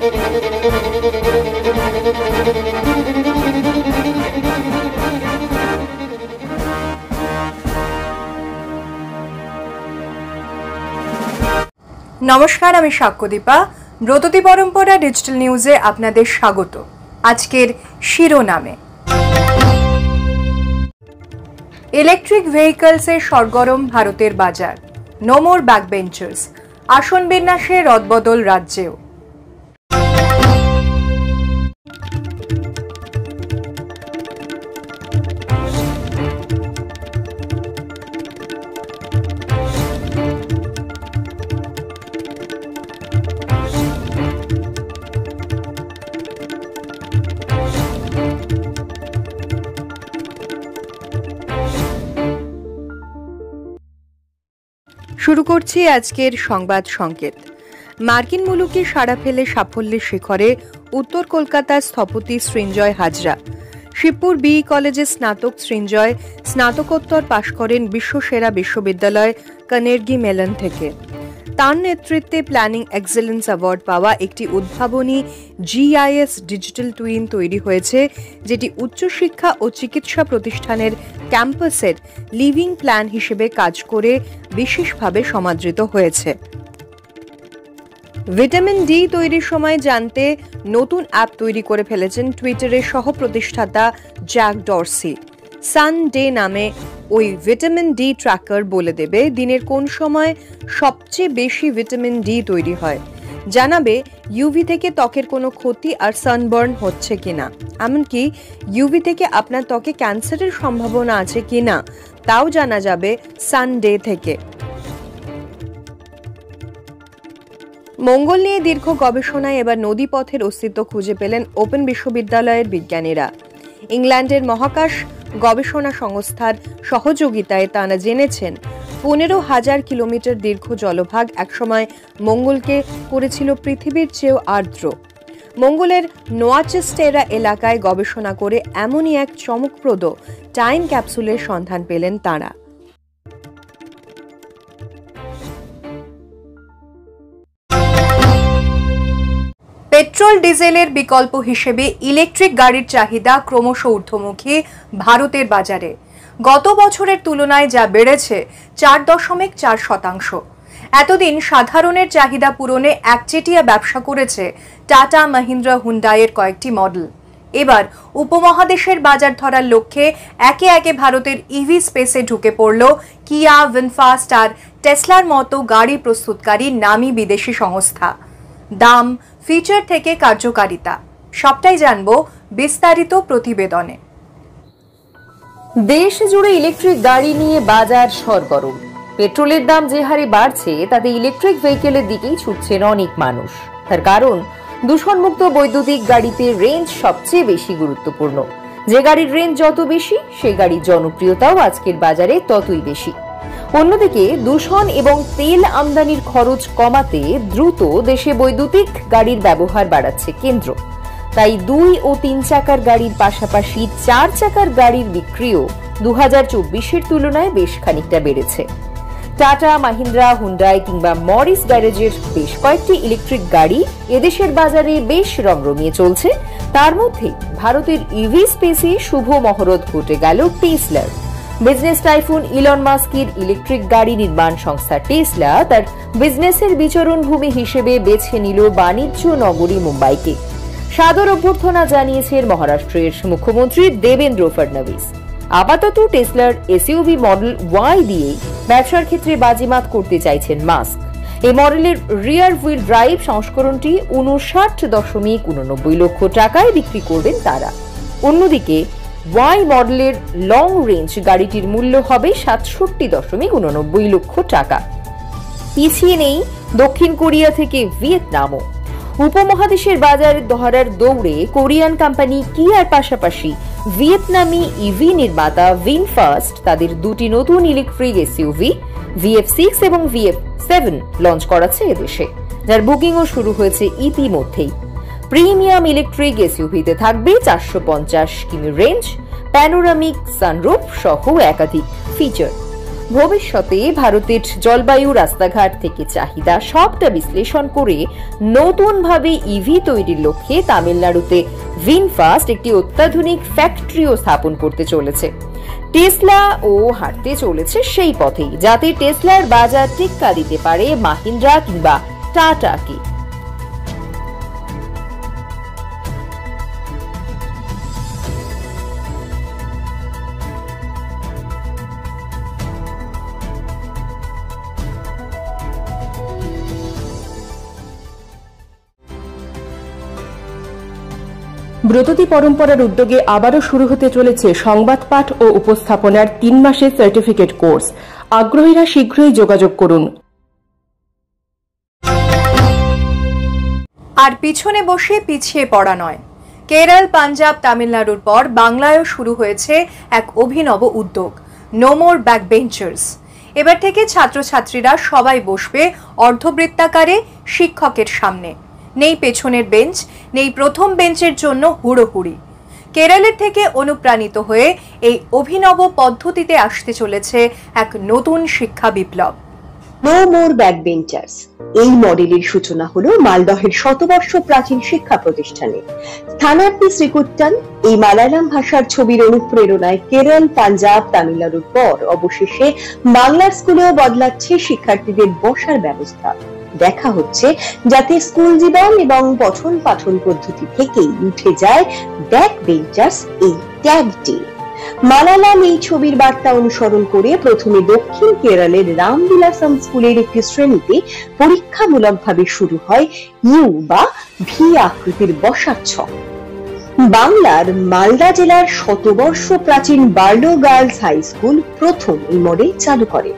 নমস্কার, আমি সাক্ষ্যদীপা। ব্রততী পরম্পরা ডিজিটাল নিউজে আপনাদের স্বাগত। আজকের শিরোনামে, ইলেকট্রিক ভেহিকলসে সরগরম ভারতের বাজার, নো মোর ব্যাকবেঞ্চার্স, আসন বিন্যাসে রদবদল রাজ্যেও। শুরু করছি আজকের সংবাদ সংকেত। মার্কিন মুলুকে সাড়া ফেলে সাফল্যের শিখরে উত্তর কলকাতার স্থপতি সৃঞ্জয় হাজরা। শিবপুর বিই কলেজে স্নাতক সৃঞ্জয় স্নাতকোত্তর পাশ করেন বিশ্বসেরা বিশ্ববিদ্যালয় কার্নেগি মেলন থেকে। তার নেতৃত্বে প্ল্যানিং এক্সেলেন্স অ্যাওয়ার্ড পাওয়া একটি উদ্ভাবনী GIS ডিজিটাল টুইন তৈরি হয়েছে, যেটি উচ্চশিক্ষা ও চিকিৎসা প্রতিষ্ঠানের ক্যাম্পাসের লিভিং প্ল্যান হিসেবে কাজ করে বিশেষভাবে সমাদৃত হয়েছে। ভিটামিন ডি তৈরির সময় জানতে নতুন অ্যাপ তৈরি করে ফেলেছেন টুইটারের সহ প্রতিষ্ঠাতা জ্যাক ডরসি। সানডে নামে ওই ভিটামিন ডি ট্র্যাকার বলে দেবে দিনের কোন সময় সবচেয়ে বেশি ভিটামিন ডি তৈরি হয়, জানাবে ইউভি থেকে ত্বকের কোনো ক্ষতি আর সানবার্ন হচ্ছে কিনা, এমনকি ইউভি থেকে আপনার ত্বকে ক্যান্সারের সম্ভাবনা আছে কিনা তাও জানা যাবে সানডে থেকে। মঙ্গল নিয়ে দীর্ঘ গবেষণায় এবার নদীপথের অস্তিত্ব খুঁজে পেলেন ওপেন বিশ্ববিদ্যালয়ের বিজ্ঞানীরা। ইংল্যান্ডের মহাকাশ গবেষণা সংস্থার সহযোগিতায় তারা জেনেছেন 15,000 কিলোমিটার দীর্ঘ জলভাগ একসময় মঙ্গলকে করেছিল পৃথিবীর চেয়েও আর্দ্র। মঙ্গলের নোয়াচেস্টেরা এলাকায় গবেষণা করে এমনই এক চমকপ্রদ টাইম ক্যাপসুলের সন্ধান পেলেন তাঁরা। পেট্রোল ডিজেলের বিকল্প হিসেবে ইলেকট্রিক গাড়ির চাহিদা ক্রমশ ঊর্ধ্বমুখী ভারতের বাজারে। গত বছরের তুলনায় যা বেড়েছে 4.4%। এতদিন সাধারণের চাহিদা পূরণে একচেটিয়া ব্যবসা করেছে টাটা, মহিন্দ্রা, হুন্ডাইয়ের কয়েকটি মডেল। এবার উপমহাদেশের বাজার ধরার লক্ষ্যে একে একে ভারতের ইভি স্পেসে ঢুকে পড়ল কিয়া, ভিনফাস্ট আর টেসলার মতো গাড়ি প্রস্তুতকারী নামী বিদেশি সংস্থা। দাম, ফিচার থেকে কার্যকারিতা সবটাই জানবো বিস্তারিত প্রতিবেদনে। দেশ জুড়ে ইলেকট্রিক গাড়ি নিয়ে বাজার সরগরম। পেট্রোলের দাম যে হারে বাড়ছে তাতে ইলেকট্রিক ভেহিকেলের দিকেই ছুটছেন অনেক মানুষ। তার কারণ, দূষণমুক্ত বৈদ্যুতিক গাড়িতে রেঞ্জ সবচেয়ে বেশি গুরুত্বপূর্ণ। যে গাড়ির রেঞ্জ যত বেশি, সে গাড়ির জনপ্রিয়তাও আজকের বাজারে ততই বেশি। অন্যদিকে দূষণ এবং তেল আমদানির খরচ কমাতে দ্রুত দেশে বৈদ্যুতিক গাড়ির ব্যবহার বাড়াচ্ছে কেন্দ্র। তাই 2 ও 3 চাকার গাড়ির পাশাপাশি 4 চাকার গাড়ির বিক্রিও 2024-এর তুলনায় বেশ খানিকটা বেড়েছে। টাটা, মাহিন্দ্রা, হুন্ডাই কিংবা মরিস গ্যারেজের বেশ কয়েকটি ইলেকট্রিক গাড়ি এদেশের বাজারে বেশ রমরমিয়ে চলছে। তার মধ্যে ভারতের ইভি স্পেসে শুভ মহরত ঘটে গেল টেসলার। বিজনেস টাইফুন ইলন মাস্কের ইলেকট্রিক গাড়ি নির্মাণ সংস্থা টেসলা তার বিজনেসের বিচরণ ভূমি হিসেবে বেছে নিল বাণিজ্য নগরী মুম্বাইকে। সাদর অভ্যর্থনা জানিয়েছেন মহারাষ্ট্রের মুখ্যমন্ত্রী দেবেন্দ্র ফডনবিস। আপাতত টেসলার এসইউভি মডেল ওয়াই দিয়ে ব্যবসার ক্ষেত্রে বাজিমাত করতে চাইছেন মাস্ক। এই মডেলের রিয়ার হুইল ড্রাইভ সংস্করণটি 59.89 লক্ষ টাকায় বিক্রি করবেন তারা। অন্যদিকে ওয়াই মডেলের লং রেঞ্জ গাড়িটির মূল্য হবে 67.89 লক্ষ টাকা। পিছিয়ে নেই দক্ষিণ কোরিয়া থেকে ভিয়েতনামও। উপমহাদেশের বাজার ধরার দৌড়ে কোরিয়ান কোম্পানি কিয়ার পাশাপাশি ভিয়েতনামি ইভি নির্মাতা ভিনফাস্ট তাদের দুটি নতুন ইলেকট্রিক এসইউভি VF6 এবং VF7 লঞ্চ করাচ্ছে এদেশে, যার বুকিংও শুরু হয়েছে ইতিমধ্যেই। প্রিমিয়াম ইলেকট্রিক এসইউভিতে থাকবে 450 কিমি রেঞ্জ, প্যানোরামিক সানরুফ সহ একাধিক ফিচার। ভবিষ্যতে ভারতের জলবায়ু, রাস্তাঘাট থেকে চাহিদা সবটা বিশ্লেষণ করে নতুনভাবে ইভি তৈরির লক্ষ্যে তামিলনাড়ুতে ভিনফাস্ট একটি অত্যাধুনিক ফ্যাক্টরিও স্থাপন করতে চলেছে। টেসলা ও হাঁটতে চলেছে সেই পথেই, যাতে টেসলার বাজার টেক্কা দিতে পারে মাহিন্দ্রা কিংবা টাটাকে। ব্রততী পরম্পরার উদ্যোগে আবারও শুরু হতে চলেছে সংবাদ পাঠ ও উপস্থাপনার 3 মাসের সার্টিফিকেট কোর্স। আগ্রহীরা শীঘ্রই যোগাযোগ করুন। আর পিছনে বসে পিছিয়ে পড়া নয়। কেরল, পাঞ্জাব, তামিলনাড়ুর পর বাংলায়ও শুরু হয়েছে এক অভিনব উদ্যোগ, নো মোর ব্যাক বেঞ্চার্স। এবার থেকে ছাত্রছাত্রীরা সবাই বসবে অর্ধবৃত্তাকারে শিক্ষকের সামনে। নেই পেছনের বেঞ্চ, নেই প্রথম বেঞ্চের জন্য হুড়োহুড়ি। কেরলের থেকে অনুপ্রাণিত হয়ে এই অভিনব পদ্ধতিতে আসতে চলেছে এক নতুন শিক্ষা বিপ্লব। নো মোর ব্যাক বেঞ্চার্স এই মডেলের সূচনা হলো মালদহের শতবর্ষ প্রাচীন শিক্ষা প্রতিষ্ঠানে। স্থানার্থী শ্রীকুট্টান এই মালায়ালাম ভাষার ছবির অনুপ্রেরণায় কেরল, পাঞ্জাব, তামিলনাড়ুর পর অবশেষে বাংলার স্কুলেও বদলাচ্ছে শিক্ষার্থীদের বসার ব্যবস্থা। দেখা হচ্ছে যাতে স্কুল জীবন এবং পঠন পাঠন পদ্ধতি থেকেই উঠে যায় ব্যাক বেঞ্চার্স এই ট্যাগটি। মালায়ালাম এই ছবির বার্তা অনুসরণ করে প্রথমে দক্ষিণ কেরলের রামবিলাসম স্কুলের একটি শ্রেণীতে পরীক্ষামূলকভাবে শুরু হয় ইউ বা ভি আকৃতির বসার ছক। বাংলার মালদা জেলার শতবর্ষ প্রাচীন বার্লো গার্লস হাই স্কুল প্রথম এই মডেল চালু করে।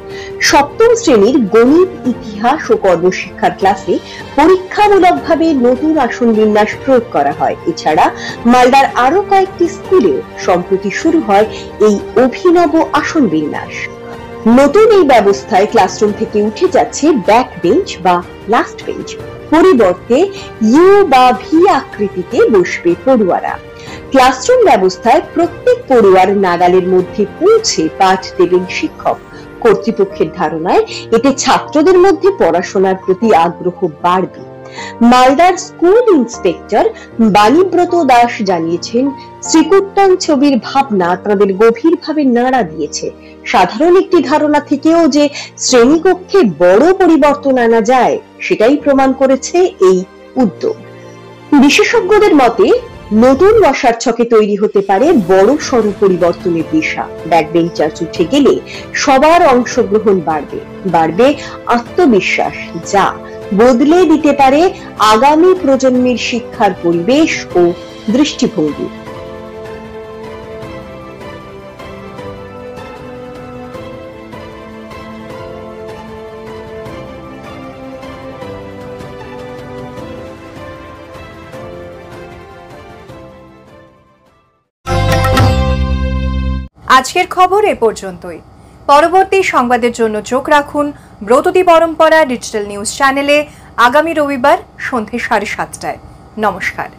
সপ্তম শ্রেণীর গণিত, ইতিহাস ও কর্মশিক্ষার ক্লাসে পরীক্ষামূলকভাবে নতুন আসন বিন্যাস প্রয়োগ করা হয়। এছাড়া মালদার আরো কয়েকটি স্কুলে সম্প্রতি শুরু হয় এই অভিনব আসন বিন্যাস। নতুন এই ব্যবস্থায় ক্লাসরুম থেকে উঠে যাচ্ছে ব্যাক বেঞ্চ বা লাস্ট বেঞ্চ। পরিবর্তে ইউ বা ভি আকৃতিতে বসবে পড়ুয়ারা। ক্লাসরুম ব্যবস্থায় প্রত্যেক পড়ুয়ার নাগালের মধ্যে পৌঁছে পাঠ দেবেন শিক্ষক। কর্তৃপক্ষের ধারণায় এতে ছাত্রদের মধ্যে পড়াশোনার প্রতি আগ্রহ বাড়বে। মালদার স্কুল ইন্সপেক্টর বাণীব্রত দাস জানিয়েছেন, শ্রীকুট্টান ছবির ভাবনা তাদের গভীরভাবে নাড়া দিয়েছে। সাধারণ একটি ধারণা থেকেও যে শ্রেণীকক্ষে বড় পরিবর্তন আনা যায়, সেটাই প্রমাণ করেছে এই উদ্যোগ। বিশেষজ্ঞদের মতে নতুন বসার ছকে তৈরি হতে পারে বড় সড় পরিবর্তনের দিশা। ব্যাক বেঞ্চার্স উঠে গেলে সবার অংশগ্রহণ বাড়বে আত্মবিশ্বাস, যা বদলে দিতে পারে আগামী প্রজন্মের শিক্ষার পরিবেশ ও দৃষ্টিভঙ্গি। আজকের খবর এ পর্যন্তই। পরবর্তী সংবাদের জন্য চোখ রাখুন ব্রততী পরম্পরা ডিজিটাল নিউজ চ্যানেলে আগামী রবিবার সন্ধ্যে 7:30টায়। নমস্কার।